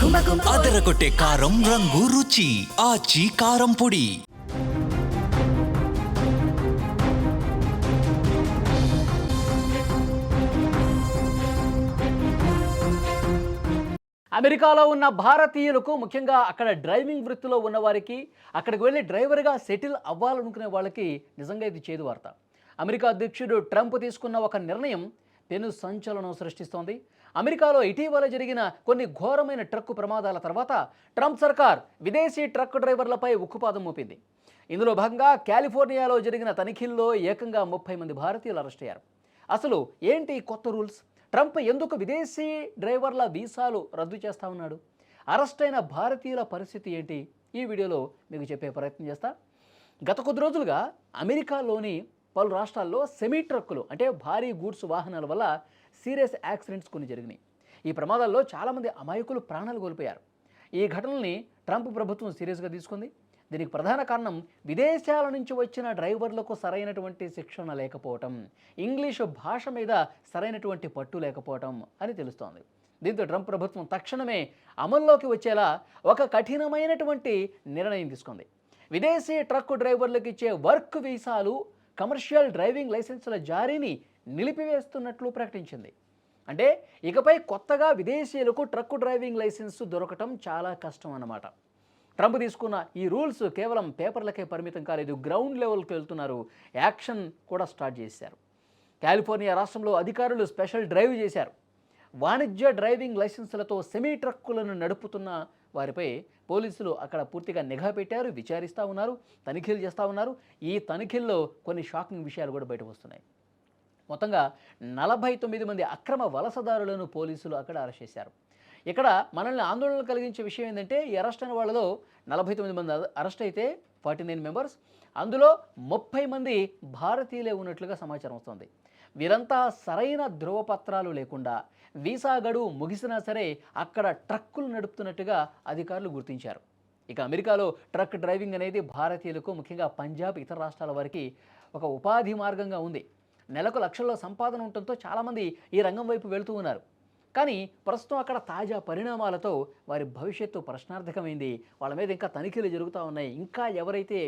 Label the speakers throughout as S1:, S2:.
S1: అదరగొట్టే కారం రంగు రుచి ఆచి కారం పొడి.
S2: అమెరికాలో ఉన్న భారతీయులకు, ముఖ్యంగా అక్కడ డ్రైవింగ్ వృత్తిలో ఉన్నవారికి, అక్కడికి వెళ్ళి డ్రైవర్గా సెటిల్ అవ్వాలనుకునే వాళ్ళకి నిజంగా ఇది చేదు వార్త. అమెరికా అధ్యక్షుడు ట్రంప్ తీసుకున్న ఒక నిర్ణయం పెను సంచలనం సృష్టిస్తోంది. అమెరికాలో ఇటీవల జరిగిన కొన్ని ఘోరమైన ట్రక్కు ప్రమాదాల తర్వాత ట్రంప్ సర్కార్ విదేశీ ట్రక్ డ్రైవర్లపై ఉక్కుపాదం మోపింది. ఇందులో భాగంగా కాలిఫోర్నియాలో జరిగిన తనిఖీల్లో ఏకంగా 30 మంది భారతీయులు అరెస్ట్ అయ్యారు. అసలు ఏంటి కొత్త రూల్స్? ట్రంప్ ఎందుకు విదేశీ డ్రైవర్ల వీసాలు రద్దు చేస్తా ఉన్నాడు? అరెస్ట్ అయిన భారతీయుల పరిస్థితి ఏంటి? ఈ వీడియోలో మీకు చెప్పే ప్రయత్నం చేస్తా. గత కొద్ది రోజులుగా అమెరికాలోని పలు రాష్ట్రాల్లో సెమీ ట్రక్కులు అంటే భారీ గూడ్స్ వాహనాల వల్ల సీరియస్ యాక్సిడెంట్స్ కొన్ని జరిగినాయి. ఈ ప్రమాదాల్లో చాలామంది అమాయకులు ప్రాణాలు కోల్పోయారు. ఈ ఘటనల్ని ట్రంప్ ప్రభుత్వం సీరియస్గా తీసుకుంది. దీనికి ప్రధాన కారణం విదేశాల నుంచి వచ్చిన డ్రైవర్లకు సరైనటువంటి శిక్షణ లేకపోవటం, ఇంగ్లీషు భాష మీద సరైనటువంటి పట్టు లేకపోవటం అని తెలుస్తోంది. దీంతో ట్రంప్ ప్రభుత్వం తక్షణమే అమల్లోకి వచ్చేలా ఒక కఠినమైనటువంటి నిర్ణయం తీసుకుంది. విదేశీ ట్రక్ డ్రైవర్లకు ఇచ్చే వర్క్ వీసాలు, కమర్షియల్ డ్రైవింగ్ లైసెన్సుల జారీని నిలిపివేస్తున్నట్లు ప్రకటించింది. అంటే ఇకపై కొత్తగా విదేశీయులకు ట్రక్ డ్రైవింగ్ లైసెన్స్ దొరకటం చాలా కష్టం అన్నమాట. ట్రంప్ తీసుకున్న ఈ రూల్స్ కేవలం పేపర్లకే పరిమితం కాలేదు, గ్రౌండ్ లెవెల్కి వెళ్తున్నారు. యాక్షన్ కూడా స్టార్ట్ చేశారు. కాలిఫోర్నియా రాష్ట్రంలో అధికారులు స్పెషల్ డ్రైవ్ చేశారు. వాణిజ్య డ్రైవింగ్ లైసెన్సులతో సెమీ ట్రక్కులను నడుపుతున్న వారిపై పోలీసులు అక్కడ పూర్తిగా నిఘా పెట్టారు, విచారిస్తూ ఉన్నారు, తనిఖీలు చేస్తూ ఉన్నారు. ఈ తనిఖీల్లో కొన్ని షాకింగ్ విషయాలు కూడా బయటకు వస్తున్నాయి. మొత్తంగా 49 మంది అక్రమ వలసదారులను పోలీసులు అక్కడ అరెస్ట్ చేశారు. ఇక్కడ మనల్ని ఆందోళన కలిగించే విషయం ఏంటంటే, ఈ అరెస్ట్ అయిన వాళ్ళలో 49 మంది అరెస్ట్ అయితే 49 మెంబర్స్, అందులో 30 మంది భారతీయులే ఉన్నట్లుగా సమాచారం వస్తుంది. వీరంతా సరైన ధృవపత్రాలు లేకుండా వీసా గడువు ముగిసినా సరే అక్కడ ట్రక్కులు నడుపుతున్నట్టుగా అధికారులు గుర్తించారు. ఇక అమెరికాలో ట్రక్ డ్రైవింగ్ అనేది భారతీయులకు, ముఖ్యంగా పంజాబ్, ఇతర రాష్ట్రాల వారికి ఒక ఉపాధి మార్గంగా ఉంది. నెలకు లక్షల్లో సంపాదన ఉండటంతో చాలామంది ఈ రంగం వైపు వెళుతూ ఉన్నారు. కానీ ప్రస్తుతం అక్కడ తాజా పరిణామాలతో వారి భవిష్యత్తు ప్రశ్నార్థకమైంది. వాళ్ళ మీద ఇంకా తనిఖీలు జరుగుతూ ఉన్నాయి. ఇంకా ఎవరైతే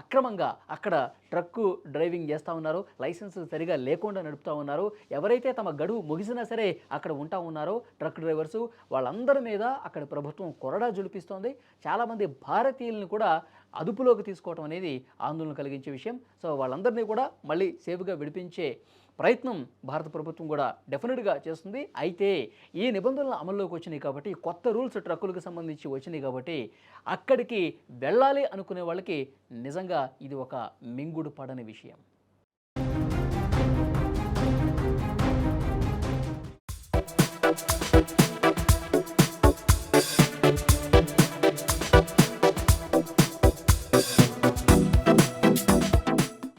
S2: అక్రమంగా అక్కడ ట్రక్కు డ్రైవింగ్ చేస్తూ ఉన్నారో, లైసెన్స్ సరిగా లేకుండా నడుపుతూ ఉన్నారో, ఎవరైతే తమ గడువు ముగిసినా సరే అక్కడ ఉంటా ఉన్నారో ట్రక్ డ్రైవర్సు, వాళ్ళందరి మీద అక్కడ ప్రభుత్వం కొరడా జులిపిస్తోంది. చాలామంది భారతీయులను కూడా అదుపులోకి తీసుకోవడం అనేది ఆందోళన కలిగించే విషయం. సో వాళ్ళందరినీ కూడా మళ్ళీ సేఫ్గా విడిపించే ప్రయత్నం భారత ప్రభుత్వం కూడా డెఫినెట్గా చేస్తుంది. అయితే ఈ నిబంధనలు అమల్లోకి వచ్చినాయి కాబట్టి, కొత్త రూల్స్ ట్రక్కులకు సంబంధించి వచ్చినాయి కాబట్టి, అక్కడికి వెళ్ళాలి అనుకునే వాళ్ళకి నిజంగా ఇది ఒక మింగుడు పడని విషయం.